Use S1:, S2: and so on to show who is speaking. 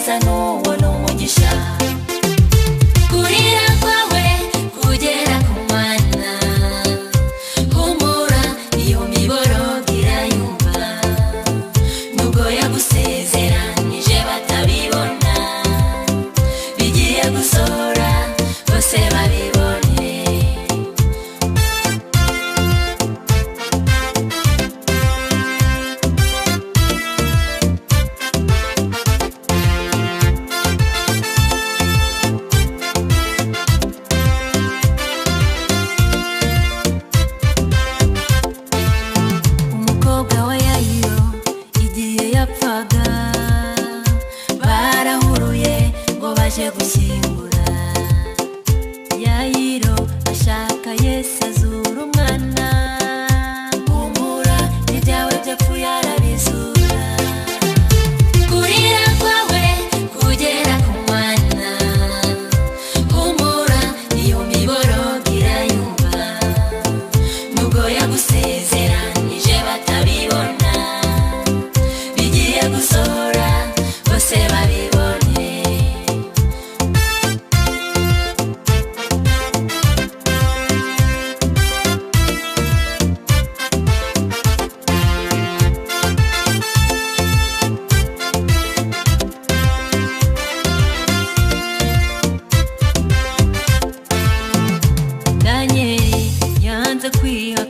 S1: neza n'uwo n'umugisha kurira kwawe kugera ku mana humura iyo miborogo irayumva nubwo yagusezeranije batabibona bigiye gusohora bose babibone umukobwa wa Yayiro igihe yapfaga barahuruye ngo baje gushyingura Yayiro ashaka Yesu azura umwana humura ibyawe byapfuye arabizura kurira kwawe kugera ku mana humura iyo miborogo irayumva nubwo yagusezeranije batabibona bigiye gusohora bose babibone Danieli yanze kwiha